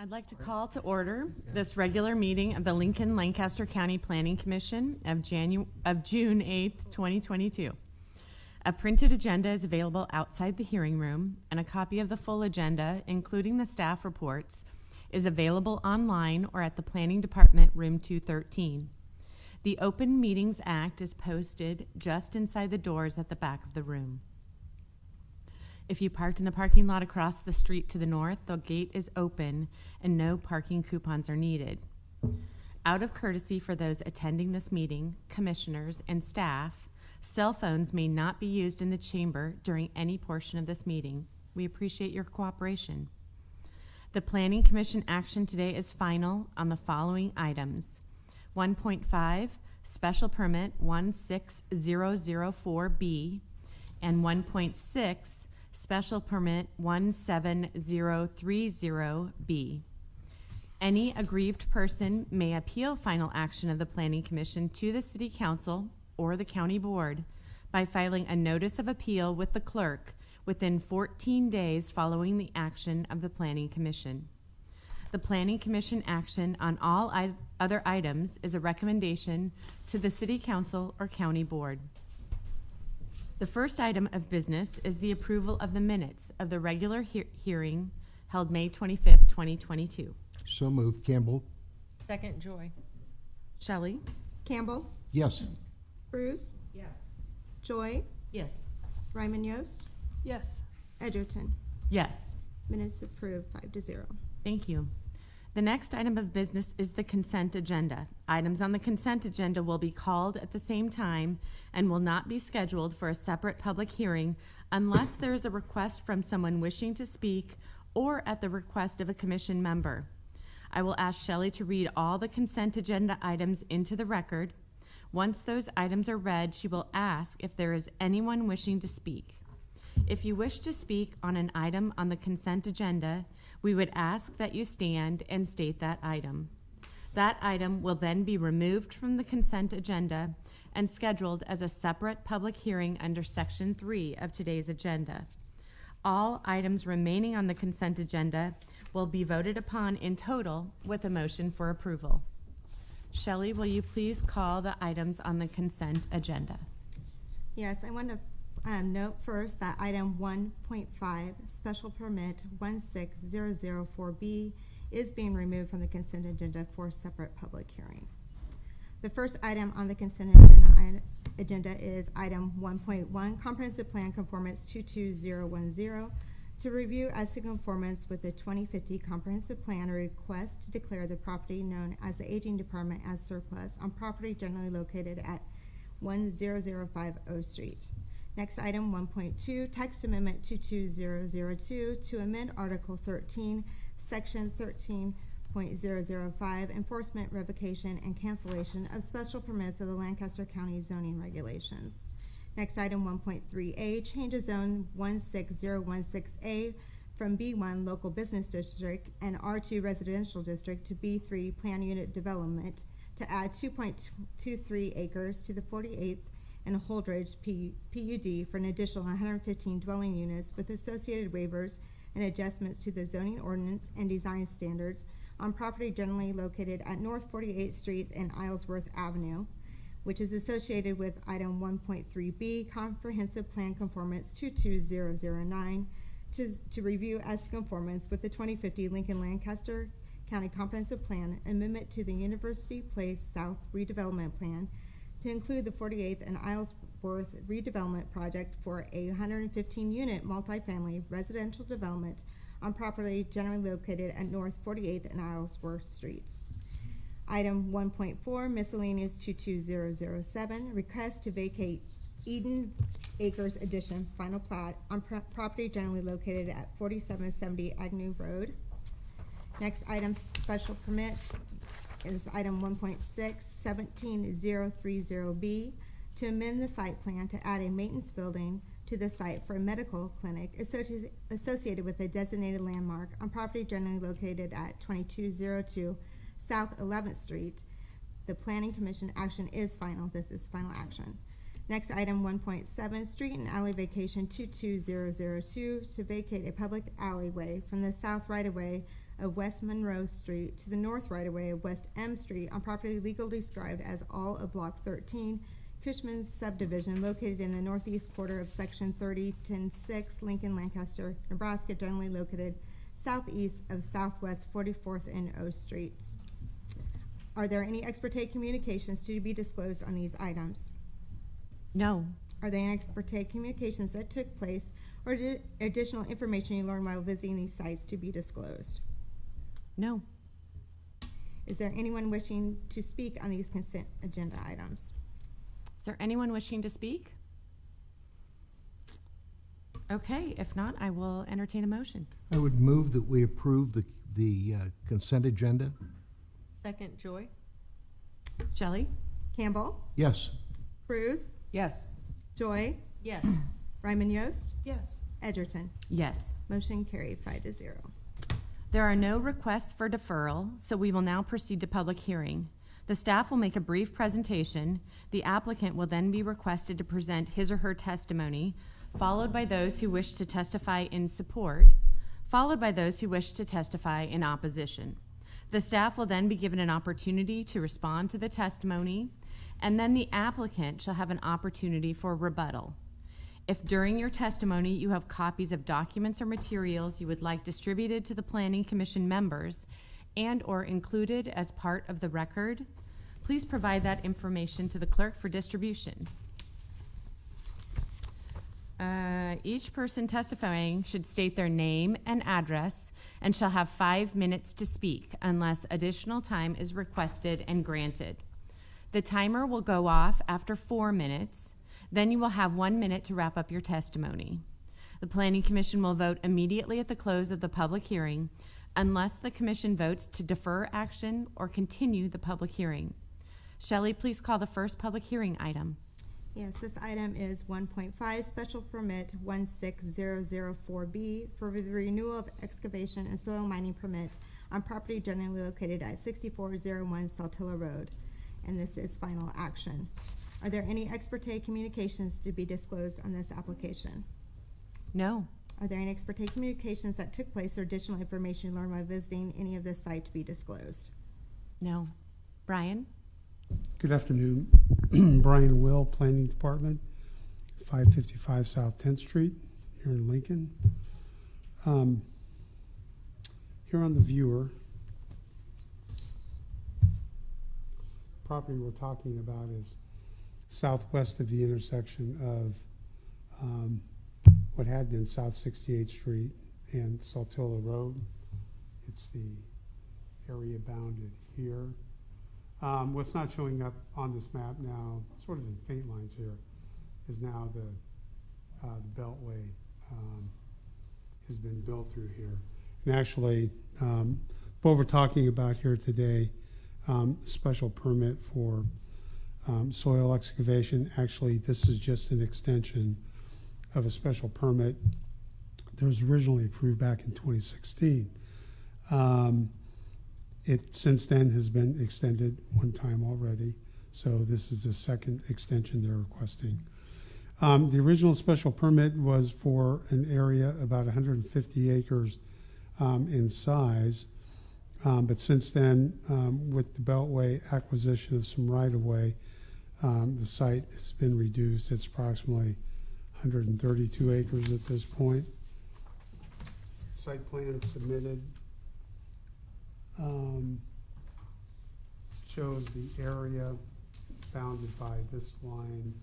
I'd like to call to order this regular meeting of the Lincoln Lancaster County Planning Commission of June 8th, 2022. A printed agenda is available outside the hearing room, and a copy of the full agenda, including the staff reports, is available online or at the Planning Department, room 213. The Open Meetings Act is posted just inside the doors at the back of the room. If you parked in the parking lot across the street to the north, the gate is open and no parking coupons are needed. Out of courtesy for those attending this meeting, commissioners, and staff, cell phones may not be used in the chamber during any portion of this meeting. We appreciate your cooperation. The Planning Commission action today is final on the following items. 1.5, Special Permit 16004B, and 1.6, Special Permit 17030B. Any aggrieved person may appeal final action of the Planning Commission to the City Council or the County Board by filing a notice of appeal with the clerk within 14 days following the action of the Planning Commission. The Planning Commission action on all other items is a recommendation to the City Council or County Board. The first item of business is the approval of the minutes of the regular hearing held May 25th, 2022. So moved. Campbell? Second, Joy. Shelley? Campbell, Yes. Cruz, Yes. Joy, Yes. Ryman Yost, Yes. Edgerton. Yes. Minutes approved 5-0. Thank you. The next item of business is the consent agenda. Items on the consent agenda will be called at the same time and will not be scheduled for a separate public hearing unless there is a request from someone wishing to speak or at the request of a commission member. I will ask Shelley to read all the consent agenda items into the record. Once those items are read, she will ask if there is anyone wishing to speak. If you wish to speak on an item on the consent agenda, we would ask that you stand and state that item. That item will then be removed from the consent agenda and scheduled as a separate public hearing under Section 3 of today's agenda. All items remaining on the consent agenda will be voted upon in total with a motion for approval. Shelley, will you please call the items on the consent agenda? Yes, I want to note first that item 1.5, Special Permit 16004B, is being removed from the consent agenda for separate public hearing. The first item on the consent agenda is item 1.1, Comprehensive Plan Conformance 22010, to review as to conformance with the 2050 Comprehensive Plan, a request to declare the property known as the Aging Department as surplus on property generally located at 10050 O Street. Next item 1.2, Text Amendment 22002 to amend Article 13, Section 13.005, Enforcement, Revocation, and Cancellation of Special Permits of the Lancaster County Zoning Regulations. Next item 1.3A, change of zone 16016A from B1 Local Business District and R2 Residential District to B3 Plan Unit Development to add 2.23 acres to the 48th and Holdridge PUD for an additional 115 dwelling units with associated waivers and adjustments to the zoning ordinance and design standards on property generally located at North 48th Street and Islesworth Avenue, which is associated with item 1.3B, Comprehensive Plan Conformance 22009, to review as to conformance with the 2050 Lincoln Lancaster County Comprehensive Plan, amendment to the University Place South Redevelopment Plan, to include the 48th and Islesworth redevelopment project for a 115-unit multifamily residential development on property generally located at North 48th and Islesworth Streets. Item 1.4, Miscellaneous 22007, request to vacate Eden Acres Addition final plat on property generally located at 4770 Agnew Road. Next item, Special Permit, is item 1.6, 17030B, to amend the site plan to add a maintenance building to the site for a medical clinic associated with a designated landmark on property generally located at 2202 South 11th Street. The Planning Commission action is final. This is final action. Next item 1.7, Street and Alley Vacation 22002, to vacate a public alleyway from the south right-of-way of West Monroe Street to the north right-of-way of West M Street on property legally described as all of Block 13, Cushman's subdivision, located in the northeast quarter of Section 30-10-6, Lincoln, Lancaster, Nebraska, generally located southeast of Southwest 44th and O Streets. Are there any ex parte communications to be disclosed on these items? No. Are there any ex parte communications that took place or additional information you learned while visiting these sites to be disclosed? No. Is there anyone wishing to speak on these consent agenda items? Is there anyone wishing to speak? Okay, if not, I will entertain a motion. I would move that we approve the consent agenda. Second, Joy. Shelley? Campbell, Yes. Cruz, Yes. Joy, Yes. Ryman Yost, Yes. Edgerton. Yes. Motion carried 5-0. There are no requests for deferral, so we will now proceed to public hearing. The staff will make a brief presentation. The applicant will then be requested to present his or her testimony, followed by those who wish to testify in support, followed by those who wish to testify in opposition. The staff will then be given an opportunity to respond to the testimony, and then the applicant shall have an opportunity for rebuttal. If during your testimony you have copies of documents or materials you would like distributed to the Planning Commission members and/or included as part of the record, please provide that information to the clerk for distribution. Each person testifying should state their name and address and shall have 5 minutes to speak unless additional time is requested and granted. The timer will go off after 4 minutes. Then you will have 1 minute to wrap up your testimony. The Planning Commission will vote immediately at the close of the public hearing unless the Commission votes to defer action or continue the public hearing. Shelley, please call the first public hearing item. Yes, this item is 1.5, Special Permit 16004B for the renewal of excavation and soil mining permit on property generally located at 6401 Saltillo Road, and this is final action. Are there any ex parte communications to be disclosed on this application? No. Are there any ex parte communications that took place or additional information learned while visiting any of this site to be disclosed? No. Brian? Good afternoon. Brian Will, Planning Department, 555 South 10th Street, here in Lincoln. Here on the viewer, property we're talking about is southwest of the intersection of what had been South 68th Street and Saltillo Road. It's the area bounded here. What's not showing up on this map now, sort of in faint lines here, is now the Beltway has been built through here. And actually, what we're talking about here today, special permit for soil excavation. Actually, this is just an extension of a special permit that was originally approved back in 2016. It since then has been extended one time already, so this is the second extension they're requesting. The original special permit was for an area about 150 acres in size, but since then, with the Beltway acquisition of some right-of-way, the site has been reduced. It's approximately 132 acres at this point. Site plan submitted shows the area bounded by this line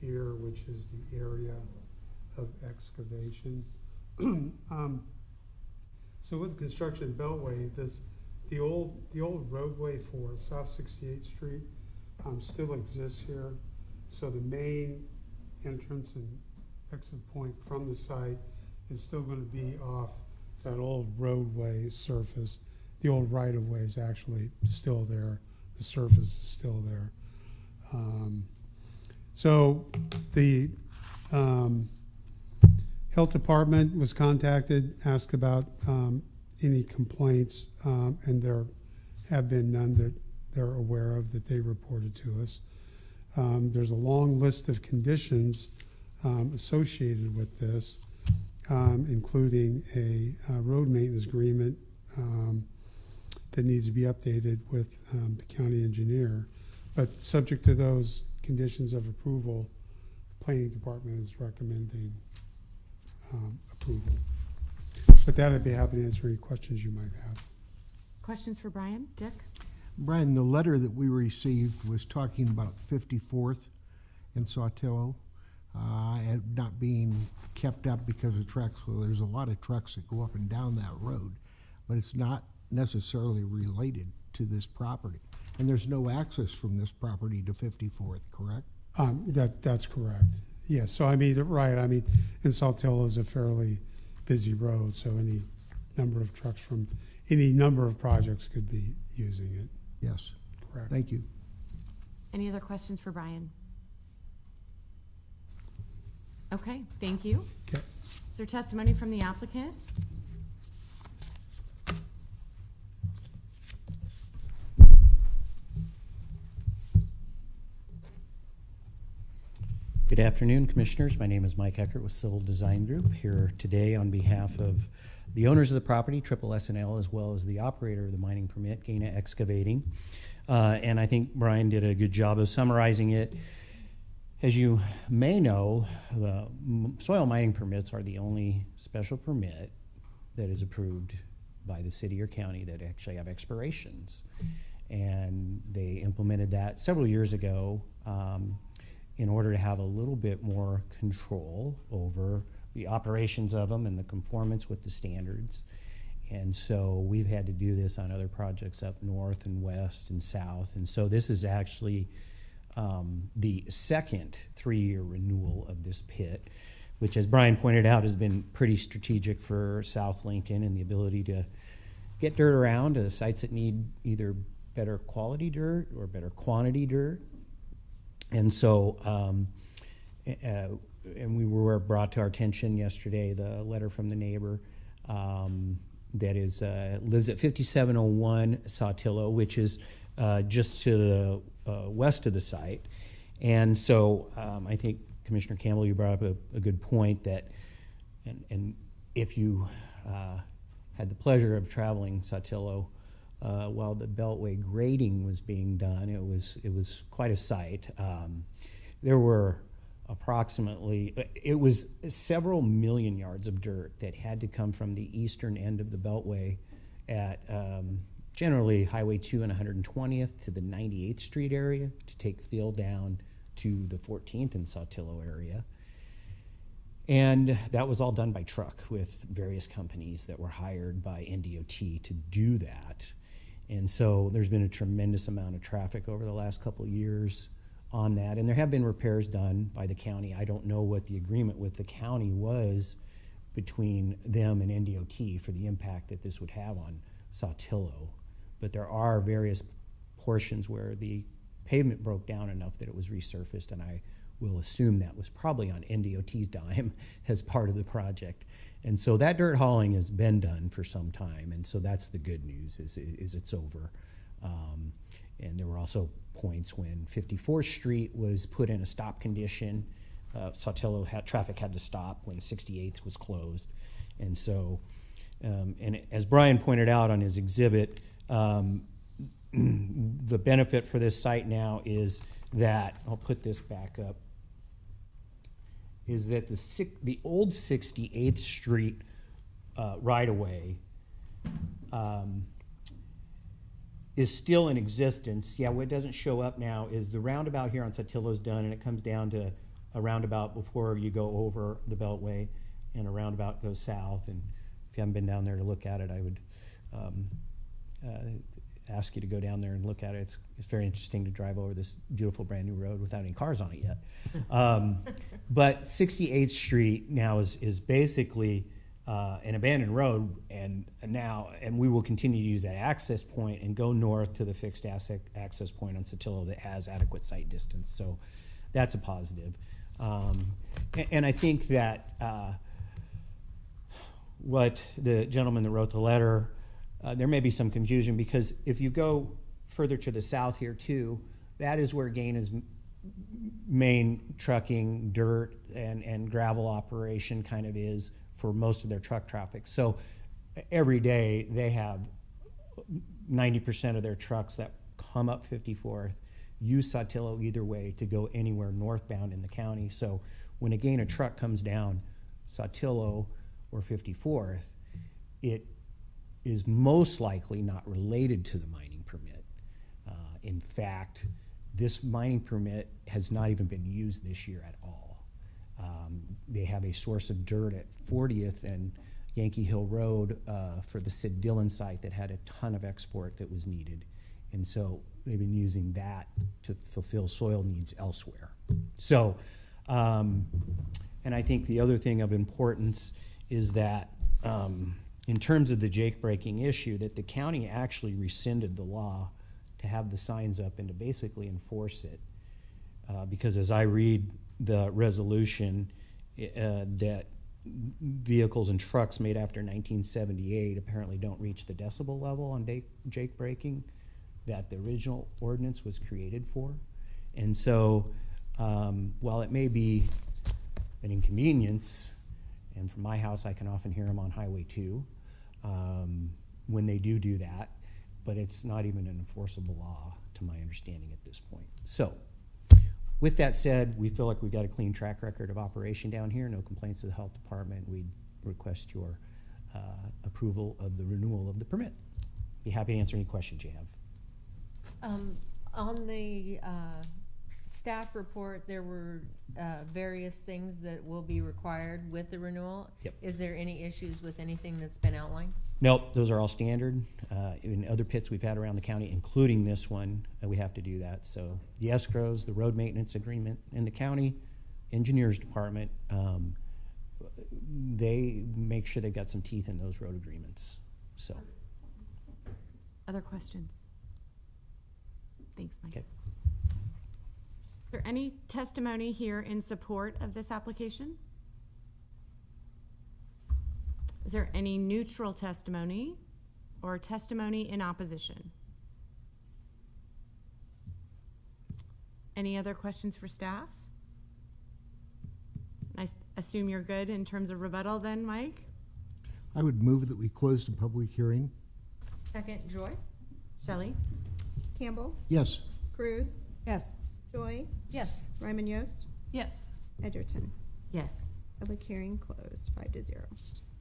here, which is the area of excavation. So with construction of Beltway, the old roadway for South 68th Street still exists here. So the main entrance and exit point from the site is still going to be off that old roadway surface. The old right-of-way is actually still there. The surface is still there. So the health department was contacted, asked about any complaints, and there have been none that they're aware of that they reported to us. There's a long list of conditions associated with this, including a road maintenance agreement that needs to be updated with the county engineer. But subject to those conditions of approval, the planning department is recommending approval. With that, I'd be happy to answer any questions you might have. Questions for Brian? Dick? Brian, the letter that we received was talking about 54th and Sawtillo, and not being kept up because of trucks. Well, there's a lot of trucks that go up and down that road, but it's not necessarily related to this property. And there's no access from this property to 54th, correct? That's correct. Yes, so I mean, right, I mean, and Saltillo is a fairly busy road, so any number of trucks from any number of projects could be using it. Yes. Correct. Thank you. Any other questions for Brian? Okay, thank you. Okay. Is there testimony from the applicant? Good afternoon, Commissioners. My name is Mike Eckert with Civil Design Group, here today on behalf of the owners of the property, Triple S&L, as well as the operator of the mining permit, Gaina Excavating. And I think Brian did a good job of summarizing it. As you may know, the soil mining permits are the only special permit that is approved by the city or county that actually have expirations. And they implemented that several years ago in order to have a little bit more control over the operations of them and the conformance with the standards. And so we've had to do this on other projects up north and west and south. And so this is actually the second 3-year renewal of this pit, which, as Brian pointed out, has been pretty strategic for South Lincoln and the ability to get dirt around to the sites that need either better quality dirt or better quantity dirt. And so, and we were brought to our attention yesterday the letter from the neighbor that is lives at 5701 Sawtillo, which is just to the west of the site. And so I think, Commissioner Campbell, you brought up a good point that, and if you had the pleasure of traveling Sawtillo while the Beltway grading was being done, it was quite a sight. There were approximately, it was several million yards of dirt that had to come from the eastern end of the Beltway at generally Highway 2 and 120th to the 98th Street area to take fill down to the 14th and Sawtillo area. And that was all done by truck with various companies that were hired by NDOT to do that. And so there's been a tremendous amount of traffic over the last couple of years on that. And there have been repairs done by the county. I don't know what the agreement with the county was between them and NDOT for the impact that this would have on Sawtillo. But there are various portions where the pavement broke down enough that it was resurfaced, and I will assume that was probably on NDOT's dime as part of the project. And so that dirt hauling has been done for some time, and so that's the good news, is it's over. And there were also points when 54th Street was put in a stop condition. Sawtillo traffic had to stop when 68th was closed. And so, and as Brian pointed out on his exhibit, the benefit for this site now is that, I'll put this back up, is that the old 68th Street right-of-way is still in existence. Yeah, what doesn't show up now is the roundabout here on Sawtillo's done, and it comes down to a roundabout before you go over the Beltway, and a roundabout goes south. And if you haven't been down there to look at it, I would ask you to go down there and look at it. It's very interesting to drive over this beautiful brand new road without any cars on it yet. But 68th Street now is basically an abandoned road, and we will continue to use that access point and go north to the fixed access point on Sawtillo that has adequate sight distance. So that's a positive. And I think that what the gentleman that wrote the letter, there may be some confusion, because if you go further to the south here too, that is where Gaina's main trucking, dirt, and gravel operation kind of is for most of their truck traffic. So every day they have 90% of their trucks that come up 54th use Saltillo either way to go anywhere northbound in the county. So when again a truck comes down Saltillo or 54th, it is most likely not related to the mining permit. In fact, this mining permit has not even been used this year at all. They have a source of dirt at 40th and Yankee Hill Road for the Sid Dillon site that had a ton of export that was needed. And so they've been using that to fulfill soil needs elsewhere. So, and I think the other thing of importance is that in terms of the jake breaking issue, that the county actually rescinded the law to have the signs up and to basically enforce it. Because as I read the resolution, that vehicles and trucks made after 1978 apparently don't reach the decibel level on jake braking that the original ordinance was created for. And so while it may be an inconvenience, and from my house I can often hear them on Highway 2 when they do that, but it's not even an enforceable law to my understanding at this point. So with that said, we feel like we've got a clean track record of operation down here, no complaints to the health department. We request your approval of the renewal of the permit. Be happy to answer any questions you have. On the staff report, there were various things that will be required with the renewal. Yep. Is there any issues with anything that's been outlined? Nope, those are all standard. In other pits we've had around the county, including this one, we have to do that. So the escrows, the road maintenance agreement, and the county engineers department, they make sure they've got some teeth in those road agreements. So, Other questions? Thanks, Mike. okay. Is there any testimony here in support of this application? Is there any neutral testimony or testimony in opposition? Any other questions for staff? I assume you're good in terms of rebuttal then, Mike? I would move that we close the public hearing. Second, Joy? Shelley? Campbell, Yes. Cruz, Yes. Joy, Yes. Ryman Yost, Yes. Edgerton. Yes. Public hearing closed, 5-0.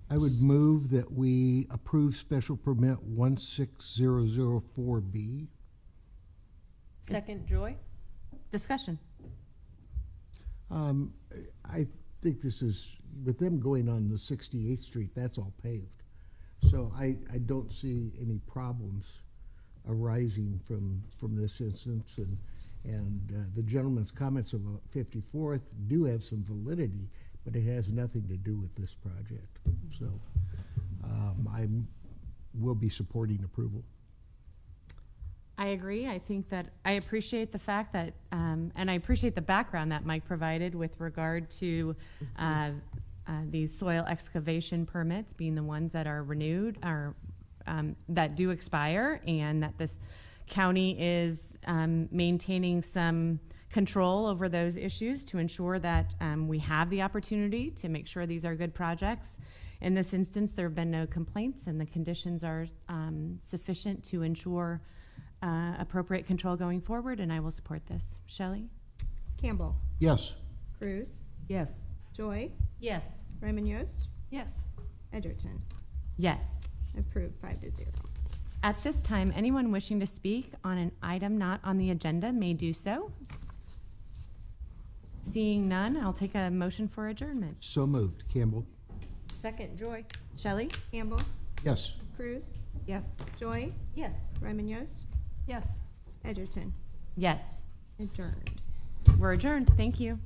I would move that we approve special permit 16004B. Second, Joy? Discussion. I think this is, with them going on the 68th Street, that's all paved. So I don't see any problems arising from this instance. And the gentleman's comments about 54th do have some validity, but it has nothing to do with this project. So I will be supporting approval. I agree. I think that I appreciate the fact that, and I appreciate the background that Mike provided with regard to these soil excavation permits being the ones that are renewed or that do expire, and that this county is maintaining some control over those issues to ensure that we have the opportunity to make sure these are good projects. In this instance, there have been no complaints, and the conditions are sufficient to ensure appropriate control going forward, and I will support this. Shelley? Campbell, Yes. Cruz, Yes. Joy, Yes. Ryman Yost, Yes. Edgerton. Yes. Approved, 5-0. At this time, anyone wishing to speak on an item not on the agenda may do so. Seeing none, I'll take a motion for adjournment. So moved. Campbell? Second, Joy? Shelley? Campbell, Yes. Cruz, Yes. Joy, Yes. Ryman Yost, Yes. Edgerton. Yes. Adjourned. We're adjourned. Thank you.